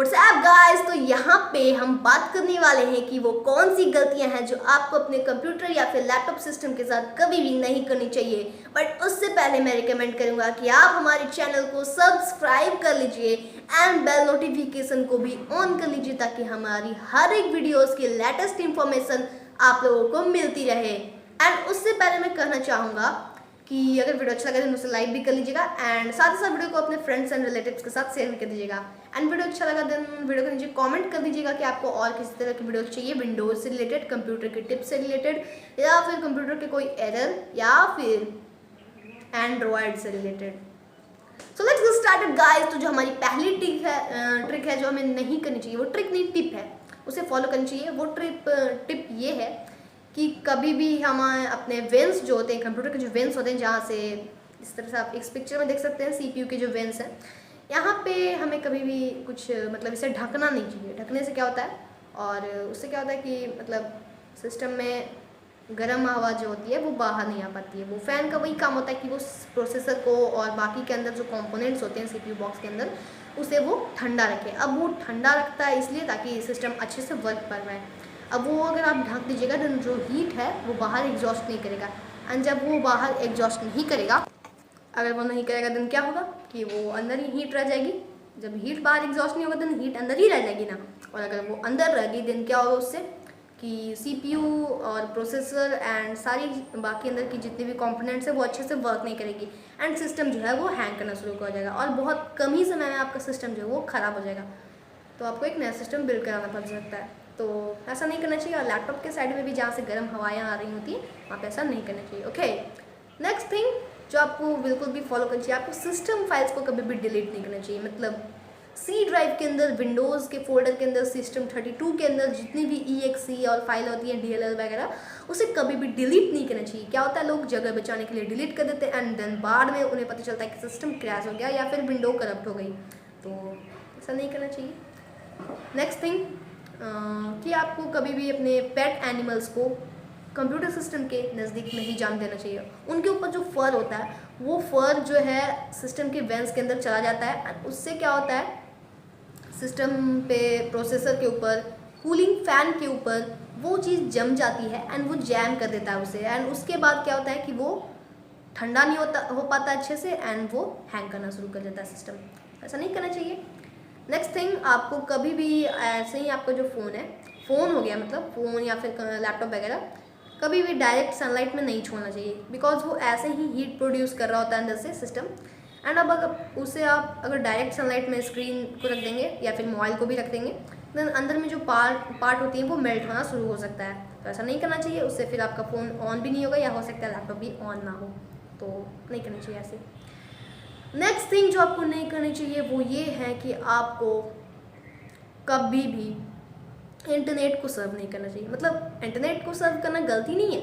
WhatsApp guys, तो यहाँ पे हम बात करने वाले हैं कि वो कौन सी गलतियां हैं जो आपको अपने कंप्यूटर या फिर लैपटॉप सिस्टम के साथ कभी भी नहीं करनी चाहिए। बट उससे पहले मैं रिकमेंड करूंगा कि आप हमारे चैनल को सब्सक्राइब कर लीजिए एंड बेल नोटिफिकेशन को भी ऑन कर लीजिए ताकि हमारी हर एक वीडियोस की लेटेस्ट इंफॉर्मेशन आप लोगों को मिलती रहे। एंड उससे पहले मैं कहना चाहूँगा कि अगर वीडियो अच्छा लगा तो मुझसे लाइक भी कर लीजिएगा एंड साथ ही साथ वीडियो को अपने फ्रेंड्स एंड रिलेटिव्स के साथ शेयर भी कर दीजिएगा। एंड वीडियो अच्छा लगा देन वीडियो को नीचे कमेंट कर दीजिएगा कि आपको और किस तरह की वीडियो चाहिए, विंडोज से रिलेटेड, कंप्यूटर के टिप्स से रिलेटेड, या फिर कंप्यूटर के कोई एरर, या फिर एंड्रॉयड से related. So let's get started guys. तो जो हमारी पहली ट्रिक है जो हमें नहीं करनी चाहिए, वो ट्रिक नहीं टिप है, उसे फॉलो करनी चाहिए। वो टिप ये है कि कभी भी हम अपने वेंस जो होते हैं, कंप्यूटर के जो वेंस होते हैं, जहाँ से इस तरह से आप इस पिक्चर में देख सकते हैं सीपीयू के जो वेंस हैं, यहाँ पे हमें कभी भी कुछ मतलब इसे ढकना नहीं चाहिए। ढकने से क्या होता है और उससे क्या होता है कि मतलब सिस्टम में गर्म हवा जो होती है वो बाहर नहीं आ पाती है। वो फ़ैन का वही काम होता है कि वो प्रोसेसर को और बाकी के अंदर जो कंपोनेंट्स होते हैं सीपीयू बॉक्स के अंदर, उसे वो ठंडा रखे। अब वो ठंडा रखता है इसलिए ताकि सिस्टम अच्छे से वर्क कर पाए। अब वो अगर आप ढक दीजिएगा तो जो हीट है वो बाहर एग्जॉस्ट नहीं करेगा, एंड जब वो बाहर एग्जॉस्ट नहीं करेगा, अगर वो नहीं करेगा देन क्या होगा कि वो अंदर ही हीट रह जाएगी। जब हीट बाहर एग्जॉस्ट नहीं होगा देन हीट अंदर ही रह जाएगी ना, और अगर वो अंदर रहेगी देन क्या होगा उससे कि सीपीयू और प्रोसेसर एंड सारी बाकी अंदर की जितनी भी कंपोनेंट्स है वो अच्छे से वर्क नहीं करेगी एंड सिस्टम जो है वो हैंग करना शुरू हो जाएगा और बहुत कम ही समय में आपका सिस्टम जो है वो ख़राब हो जाएगा। तो आपको एक नया सिस्टम बिल्ड कराना पड़ सकता है। तो ऐसा नहीं करना चाहिए। और लैपटॉप के साइड में भी जहाँ से गर्म हवाएं आ रही होती हैं वहाँ पे ऐसा नहीं करना चाहिए। ओके, नेक्स्ट थिंग जो आपको बिल्कुल भी फॉलो करना चाहिए, आपको सिस्टम फाइल्स को कभी भी डिलीट नहीं करना चाहिए। मतलब सी ड्राइव के अंदर, विंडोज़ के फोल्डर के अंदर, सिस्टम 32 के अंदर जितनी भी EXE और फाइल होती हैं, DLL वगैरह, उसे कभी भी डिलीट नहीं करना चाहिए। क्या होता है, लोग जगह बचाने के लिए डिलीट कर देते हैं एंड देन बाद में उन्हें पता चलता है कि सिस्टम क्रैश हो गया या फिर विंडो करप्ट हो गई। तो ऐसा नहीं करना चाहिए। नेक्स्ट थिंग कि आपको कभी भी अपने पेट एनिमल्स को कंप्यूटर सिस्टम के नज़दीक नहीं जाने देना चाहिए। उनके ऊपर जो फर होता है वो फर जो है सिस्टम के वेंस के अंदर चला जाता है। उससे क्या होता है, सिस्टम पे प्रोसेसर के ऊपर, कूलिंग फ़ैन के ऊपर वो चीज़ जम जाती है एंड वो जैम कर देता है उसे, एंड उसके बाद क्या होता है कि वो ठंडा नहीं हो पाता अच्छे से एंड वो हैंग करना शुरू कर देता है सिस्टम। ऐसा नहीं करना चाहिए। नेक्स्ट थिंग, आपको कभी भी ऐसे ही आपका जो फ़ोन हो गया, मतलब फ़ोन या फिर लैपटॉप वगैरह, कभी भी डायरेक्ट सनलाइट में नहीं छोड़ना चाहिए बिकॉज वो ऐसे ही हीट प्रोड्यूस कर रहा होता है अंदर से सिस्टम। एंड अब अगर उसे आप अगर डायरेक्ट सनलाइट में स्क्रीन को रख देंगे या फिर मोबाइल को भी रख देंगे देन अंदर में जो पार्ट होती है वो मेल्ट होना शुरू हो सकता है। तो ऐसा नहीं करना चाहिए। उससे फिर आपका फ़ोन ऑन भी नहीं होगा या हो सकता है लैपटॉप भी ऑन ना हो। तो नहीं करना चाहिए ऐसे। नेक्स्ट थिंग जो आपको नहीं करनी चाहिए वो ये है कि आपको कभी भी इंटरनेट को सर्व नहीं करना चाहिए। मतलब इंटरनेट को सर्व करना गलती नहीं है,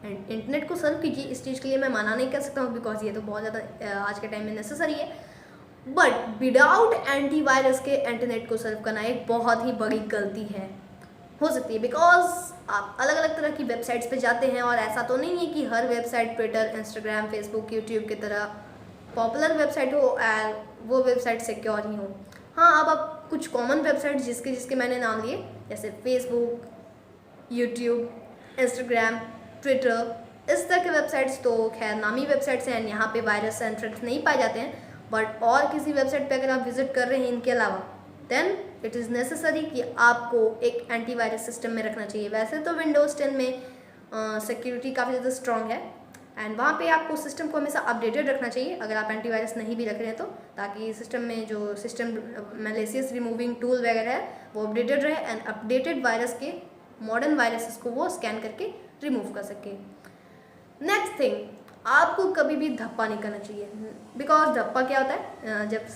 इंटरनेट को सर्व कीजिए, इस चीज़ के लिए मैं मना नहीं कर सकता हूँ बिकॉज ये तो बहुत ज़्यादा आज के टाइम में नेसेसरी है। बट विदाउट एंटीवायरस के इंटरनेट को सर्व करना एक बहुत ही बड़ी गलती हो सकती है बिकॉज आप अलग अलग तरह की वेबसाइट्स पे जाते हैं और ऐसा तो नहीं है कि हर website Twitter, Instagram, Facebook, YouTube की तरह पॉपुलर वेबसाइट हो और वो वेबसाइट सिक्योर ही हो। हाँ, अब आप कुछ कॉमन वेबसाइट जिसके मैंने नाम लिए, जैसे फेसबुक, यूट्यूब, इंस्टाग्राम, ट्विटर, इस तरह के वेबसाइट्स तो खैर नामी वेबसाइट्स हैं, यहाँ पे वायरस एंड थ्रेट्स नहीं पाए जाते हैं। बट और किसी वेबसाइट पे अगर आप विजिट कर रहे हैं इनके अलावा, देन इट इज़ नेसेसरी कि आपको एक एंटीवायरस सिस्टम में रखना चाहिए। वैसे तो विंडोज़ 10 में सिक्योरिटी काफ़ी ज़्यादा स्ट्रॉन्ग है एंड वहाँ पे आपको सिस्टम को हमेशा अपडेटेड रखना चाहिए अगर आप एंटीवायरस नहीं भी रख रहे हैं तो, ताकि सिस्टम में जो सिस्टम मैलिशियस रिमूविंग टूल वगैरह है वो अपडेटेड रहे एंड अपडेटेड वायरस के मॉडर्न वायरसेस को वो स्कैन करके रिमूव कर सके। नेक्स्ट थिंग, आपको कभी भी धप्पा नहीं करना चाहिए बिकॉज धप्पा क्या होता है, जब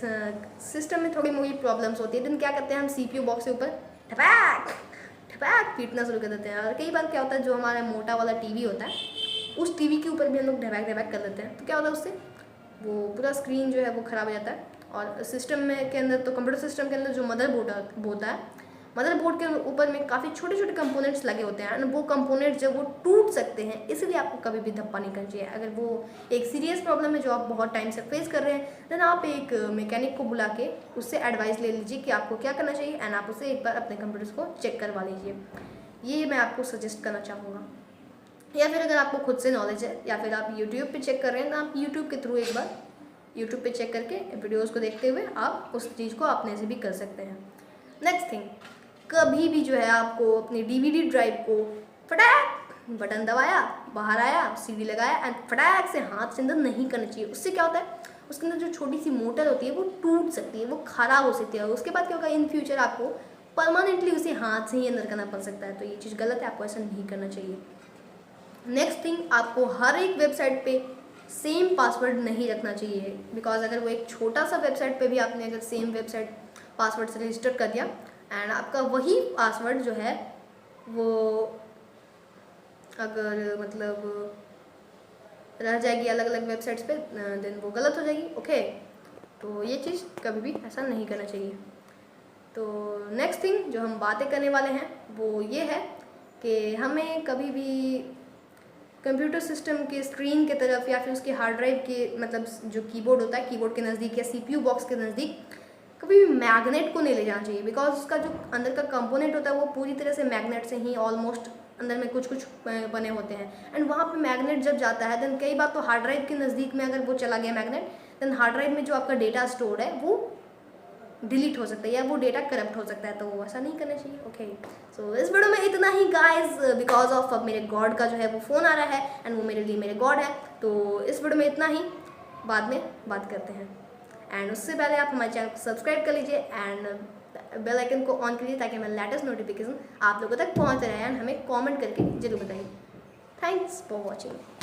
सिस्टम में थोड़ी मोड़ी प्रॉब्लम्स होती है देन क्या करते हैं हम सीपीयू बॉक्स के ऊपर ठपैक ठपैक पीटना शुरू कर देते हैं। और कई बार क्या होता है, जो हमारा मोटा वाला टीवी होता है उस टीवी के ऊपर भी हम लोग ढबैक कर देते हैं। तो क्या होता है उससे वो पूरा स्क्रीन जो है वो ख़राब हो जाता है। और सिस्टम में के अंदर तो कंप्यूटर सिस्टम के अंदर जो मदर बोर्ड होता है मदरबोर्ड के ऊपर में काफ़ी छोटे छोटे कंपोनेंट्स लगे होते हैं एंड वो कंपोनेंट्स जो वो टूट सकते हैं, इसलिए आपको कभी भी धप्पा नहीं करना चाहिए। अगर वो एक सीरियस प्रॉब्लम है जो आप बहुत टाइम से फेस कर रहे हैं, देन आप एक मैकेनिक को बुला के उससे एडवाइस ले लीजिए कि आपको क्या करना चाहिए एंड आप उसे एक बार अपने कंप्यूटर्स को चेक करवा लीजिए। ये मैं आपको सजेस्ट करना चाहूँगा। या फिर अगर आपको खुद से नॉलेज है या फिर आप यूट्यूब पे चेक कर रहे हैं, तो आप यूट्यूब के थ्रू एक बार यूट्यूब पे चेक करके वीडियोस को देखते हुए आप उस चीज़ को अपने से भी कर सकते हैं। नेक्स्ट थिंग, कभी भी जो है आपको अपनी डीवीडी ड्राइव को फटाक बटन दबाया, बाहर आया, सीडी लगाया एंड फटाक से हाथ से अंदर नहीं करना चाहिए। उससे क्या होता है, उसके अंदर जो छोटी सी मोटर होती है वो टूट सकती है, वो खराब हो सकती है और उसके बाद क्या होगा, इन फ्यूचर आपको परमानेंटली उसे हाथ से ही अंदर करना पड़ सकता है। तो ये चीज़ गलत है, आपको ऐसा नहीं करना चाहिए। नेक्स्ट थिंग, आपको हर एक वेबसाइट पे सेम पासवर्ड नहीं रखना चाहिए, बिकॉज अगर वो एक छोटा सा वेबसाइट पे भी आपने अगर सेम वेबसाइट पासवर्ड से रजिस्टर कर दिया एंड आपका वही पासवर्ड जो है वो अगर मतलब रह जाएगी अलग अलग वेबसाइट्स पे, देन वो गलत हो जाएगी। ओके, तो ये चीज़ कभी भी ऐसा नहीं करना चाहिए। तो नेक्स्ट थिंग जो हम बातें करने वाले हैं वो ये है कि हमें कभी भी कंप्यूटर सिस्टम के स्क्रीन के तरफ या फिर उसके हार्ड ड्राइव के मतलब जो कीबोर्ड होता है, कीबोर्ड के नज़दीक या सीपीयू बॉक्स के नज़दीक कभी भी मैग्नेट को नहीं ले जाना चाहिए, बिकॉज उसका जो अंदर का कंपोनेंट होता है वो पूरी तरह से मैग्नेट से ही ऑलमोस्ट अंदर में कुछ कुछ बने होते हैं एंड वहाँ पे मैग्नेट जब जाता है देन कई बार तो हार्ड ड्राइव के नज़दीक में अगर वो चला गया मैग्नेट, देन हार्ड ड्राइव में जो आपका डेटा स्टोर है वो डिलीट हो सकता है या वो डेटा करप्ट हो सकता है, तो ऐसा नहीं करना चाहिए। ओके, सो इस वीडियो में इतना ही गाइस, बिकॉज ऑफ अब मेरे गॉड का जो है वो फ़ोन आ रहा है एंड वो मेरे लिए मेरे गॉड है, तो इस वीडियो में इतना ही, बाद में बात करते हैं। एंड उससे पहले आप हमारे चैनल को सब्सक्राइब कर लीजिए एंड बेल आइकन को ऑन करिए ताकि हमारे लेटेस्ट नोटिफिकेशन आप लोगों तक पहुँच रहे हैं एंड हमें कॉमेंट करके जरूर बताइए। Thanks for watching.